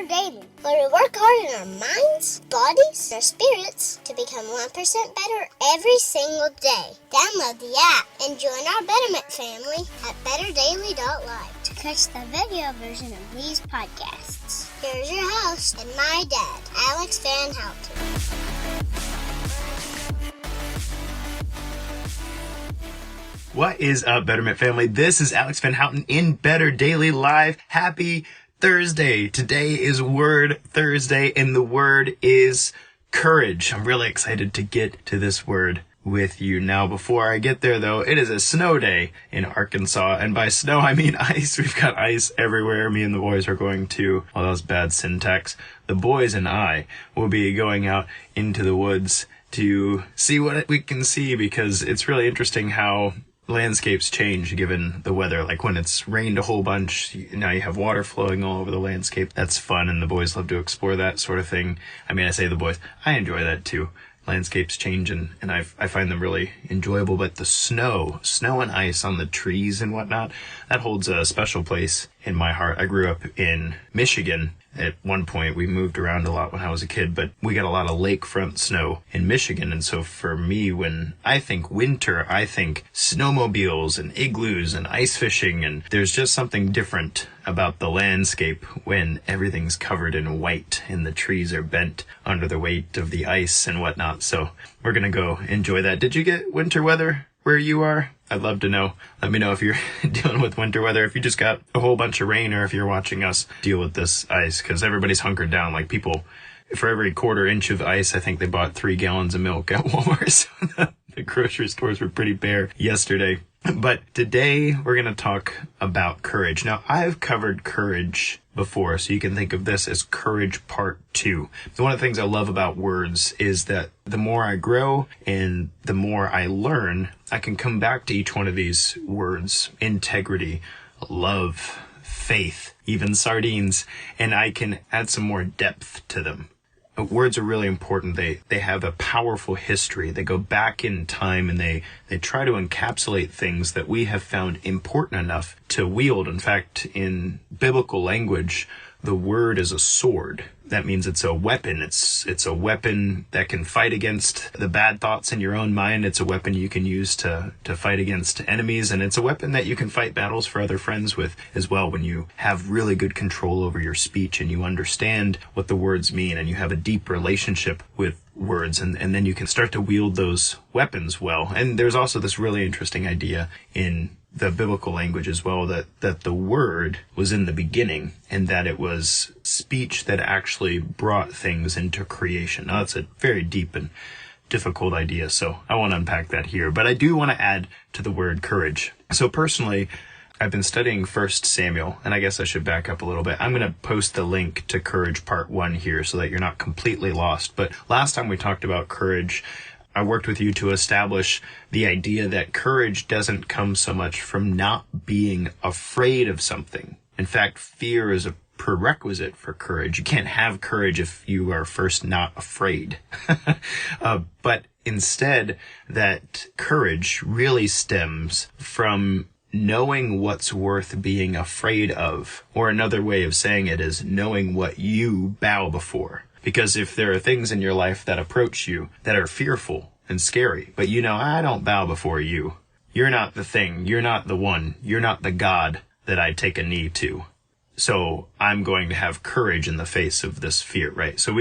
better daily, where we work hard in our minds, bodies, and our spirits to become 1% better every single day. Download the app and join our Betterment family at betterdaily.life to catch the video version of these podcasts. Here's your host and my dad, Alex Van Houten. What is up, Betterment family? This is Alex Van Houten in Better Daily Live. Happy Thursday. Today is Word Thursday, and the word is courage. I'm really excited to get to this word with you. Now, before I get there, though, it is a snow day in Arkansas, and by snow, I mean ice. We've got ice everywhere. Me and the boys are going to, well, that was bad syntax. The boys and I will be going out into the woods to see what we can see, because it's really interesting how landscapes change given the weather. Like when it's rained a whole bunch, now you have water flowing all over the landscape. That's fun, and the boys love to explore that sort of thing. I mean, I say the boys, I enjoy that too. Landscapes change, and I find them really enjoyable. But the snow and ice on the trees and whatnot, that holds a special place in my heart. I grew up in Michigan. At one point, we moved around a lot when I was a kid, but we got a lot of lakefront snow in Michigan. And so for me, when I think winter, I think snowmobiles and igloos and ice fishing. And there's just something different about the landscape when everything's covered in white and the trees are bent under the weight of the ice and whatnot. So we're going to go enjoy that. Did you get winter weather where you are? I'd love to know. Let me know if you're dealing with winter weather, if you just got a whole bunch of rain, or if you're watching us deal with this ice, because everybody's hunkered down. Like, people, for every quarter inch of ice, I think they bought 3 gallons of milk at Walmart. So the grocery stores were pretty bare yesterday. But today we're going to talk about courage. Now, I've covered courage before, so you can think of this as courage part 2. So one of the things I love about words is that the more I grow and the more I learn, I can come back to each one of these words: integrity, love, faith, even sardines, and I can add some more depth to them. Words are really important. They have a powerful history. They go back in time, and they try to encapsulate things that we have found important enough to wield. In fact, in biblical language, the word is a sword. That means it's a weapon. It's a weapon that can fight against the bad thoughts in your own mind. It's a weapon you can use to fight against enemies. And it's a weapon that you can fight battles for other friends with as well, when you have really good control over your speech and you understand what the words mean and you have a deep relationship with words. And then you can start to wield those weapons well. And there's also this really interesting idea in the biblical language as well, that the word was in the beginning, and that it was speech that actually brought things into creation. Now, that's a very deep and difficult idea, so I won't unpack that here. But I do want to add to the word courage. So personally, I've been studying 1 Samuel, and I guess I should back up a little bit. I'm going to post the link to Courage Part 1 here so that you're not completely lost. But last time we talked about courage, I worked with you to establish the idea that courage doesn't come so much from not being afraid of something. In fact, fear is a prerequisite for courage. You can't have courage if you are first not afraid. But instead, that courage really stems from knowing what's worth being afraid of. Or another way of saying it is knowing what you bow before. Because if there are things in your life that approach you that are fearful and scary, but I don't bow before you. You're not the thing. You're not the one. You're not the God that I take a knee to. So I'm going to have courage in the face of this fear, right? So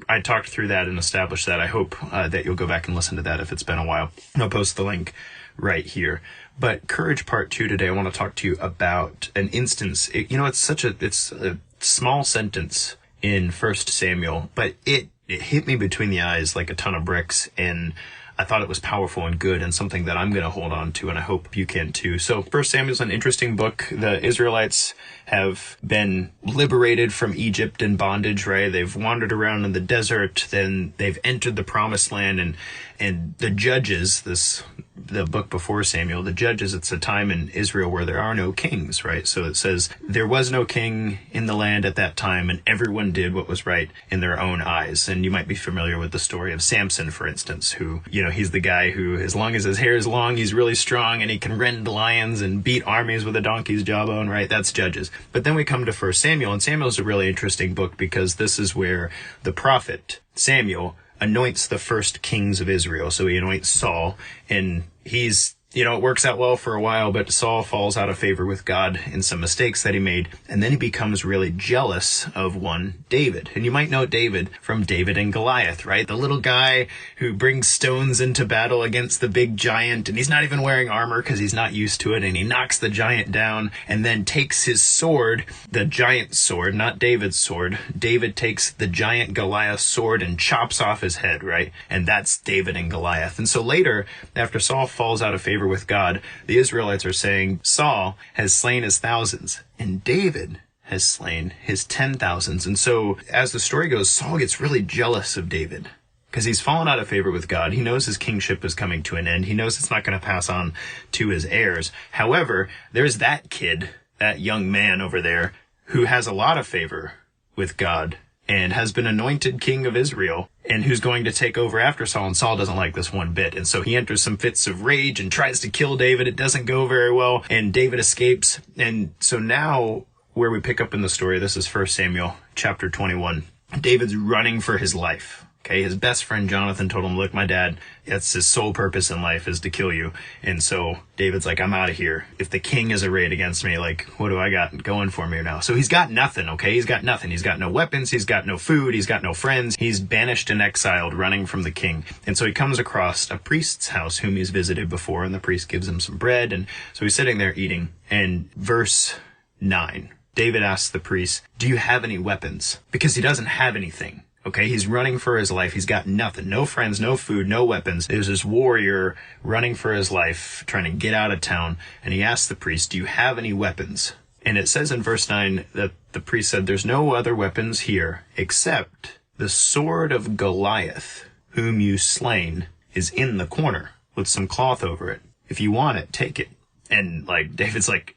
I talked through that and established that. I hope that you'll go back and listen to that if it's been a while. I'll post the link right here. But Courage Part 2 today, I want to talk to you about an instance. It's a small sentence in 1 Samuel, but it hit me between the eyes like a ton of bricks, and I thought it was powerful and good, and something that I'm going to hold on to, and I hope you can too. So 1 Samuel's an interesting book. The Israelites have been liberated from Egypt and bondage, right? They've wandered around in the desert, then they've entered the promised land, And the Judges, the book before Samuel, the Judges, it's a time in Israel where there are no kings, right? So it says there was no king in the land at that time, and everyone did what was right in their own eyes. And you might be familiar with the story of Samson, for instance, who, he's the guy who, as long as his hair is long, he's really strong and he can rend lions and beat armies with a donkey's jawbone, right? That's Judges. But then we come to 1 Samuel, and Samuel's a really interesting book because this is where the prophet Samuel anoints the first kings of Israel. So he anoints Saul, and he's, it works out well for a while, but Saul falls out of favor with God in some mistakes that he made. And then he becomes really jealous of one David. And you might know David from David and Goliath, right? The little guy who brings stones into battle against the big giant. And he's not even wearing armor because he's not used to it. And he knocks the giant down and then takes his sword, the giant's sword, not David's sword. David takes the giant Goliath's sword and chops off his head, right? And that's David and Goliath. And so later, after Saul falls out of favor with God, the Israelites are saying Saul has slain his thousands and David has slain his 10,000s. And so as the story goes, Saul gets really jealous of David because he's fallen out of favor with God. He knows his kingship is coming to an end. He knows it's not going to pass on to his heirs. However, there's that kid, that young man over there, who has a lot of favor with God and has been anointed king of Israel, and who's going to take over after Saul, and Saul doesn't like this one bit. And so he enters some fits of rage and tries to kill David. It doesn't go very well, and David escapes. And so now, where we pick up in the story, this is 1 Samuel chapter 21. David's running for his life. Okay, his best friend Jonathan told him, look, my dad, that's his sole purpose in life is to kill you. And so David's like, I'm out of here. If the king is arrayed against me, like, what do I got going for me now? So he's got nothing, okay? He's got nothing. He's got no weapons. He's got no food. He's got no friends. He's banished and exiled, running from the king. And so he comes across a priest's house whom he's visited before, and the priest gives him some bread. And so he's sitting there eating. And verse 9, David asks the priest, do you have any weapons? Because he doesn't have anything. Okay, he's running for his life. He's got nothing. No friends, no food, no weapons. There's this warrior running for his life, trying to get out of town. And he asks the priest, do you have any weapons? And it says in verse 9 that the priest said, there's no other weapons here except the sword of Goliath, whom you slain, is in the corner with some cloth over it. If you want it, take it. And David's like,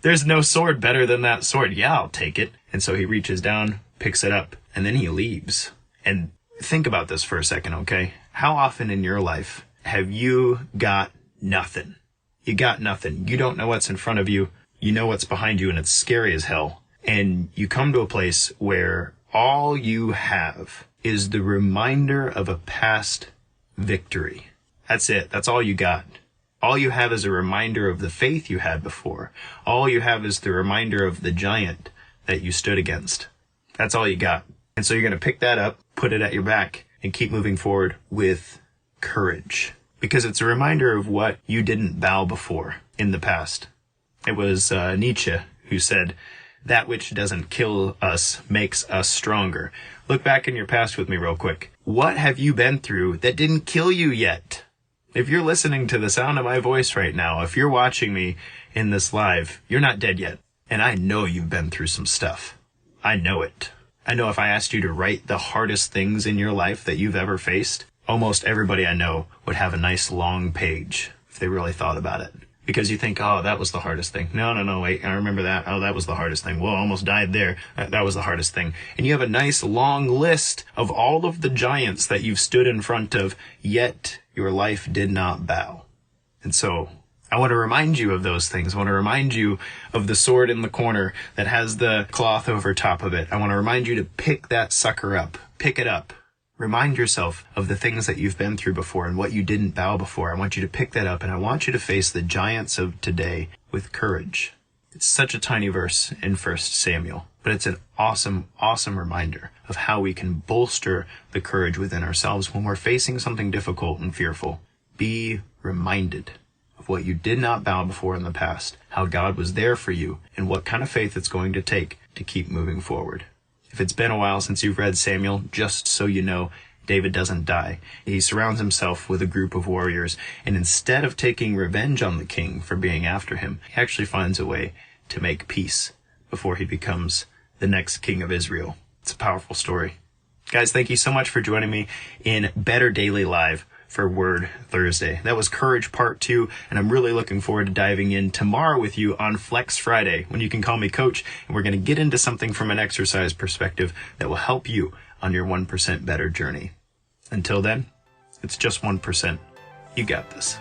there's no sword better than that sword. Yeah, I'll take it. And so he reaches down, picks it up, and then he leaves. And think about this for a second, okay? How often in your life have you got nothing? You got nothing. You don't know what's in front of you. You know what's behind you, and it's scary as hell. And you come to a place where all you have is the reminder of a past victory. That's it. That's all you got. All you have is a reminder of the faith you had before. All you have is the reminder of the giant that you stood against. That's all you got. And so you're going to pick that up, put it at your back, and keep moving forward with courage. Because it's a reminder of what you didn't bow before in the past. It was Nietzsche who said, that which doesn't kill us makes us stronger. Look back in your past with me real quick. What have you been through that didn't kill you yet? If you're listening to the sound of my voice right now, if you're watching me in this live, you're not dead yet. And I know you've been through some stuff. I know it. I know if I asked you to write the hardest things in your life that you've ever faced, almost everybody I know would have a nice long page if they really thought about it. Because you think, oh, that was the hardest thing. No, wait, I remember that. Oh, that was the hardest thing. Well, I almost died there. That was the hardest thing. And you have a nice long list of all of the giants that you've stood in front of, yet your life did not bow. And so I want to remind you of those things. I want to remind you of the sword in the corner that has the cloth over top of it. I want to remind you to pick that sucker up. Pick it up. Remind yourself of the things that you've been through before and what you didn't bow before. I want you to pick that up, and I want you to face the giants of today with courage. It's such a tiny verse in 1 Samuel, but it's an awesome, awesome reminder of how we can bolster the courage within ourselves when we're facing something difficult and fearful. Be reminded of what you did not bow before in the past, how God was there for you, and what kind of faith it's going to take to keep moving forward. If it's been a while since you've read Samuel, just so you know, David doesn't die. He surrounds himself with a group of warriors, and instead of taking revenge on the king for being after him, he actually finds a way to make peace before he becomes the next king of Israel. It's a powerful story. Guys, thank you so much for joining me in Better Daily Live for Word Thursday. That was Courage Part 2, and I'm really looking forward to diving in tomorrow with you on Flex Friday, when you can call me Coach, and we're going to get into something from an exercise perspective that will help you on your 1% better journey. Until then, it's just 1%. You got this.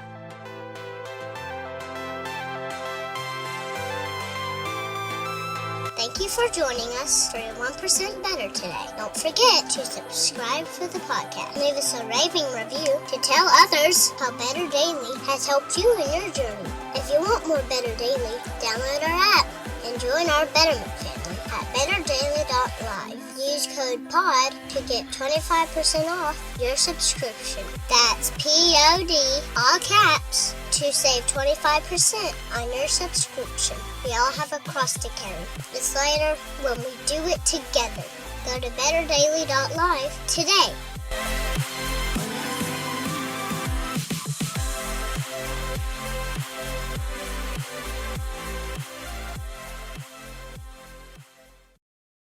Thank you for joining us for your 1% Better today. Don't forget to subscribe for the podcast. Leave us a raving review to tell others how Better Daily has helped you in your journey. If you want more Better Daily, download our app and join our Betterment family at betterdaily.live. Use code POD to get 25% off your subscription. That's POD, all caps, to save 25% on your subscription. We all have a cross to carry. It's lighter when we do it together. Go to betterdaily.live today.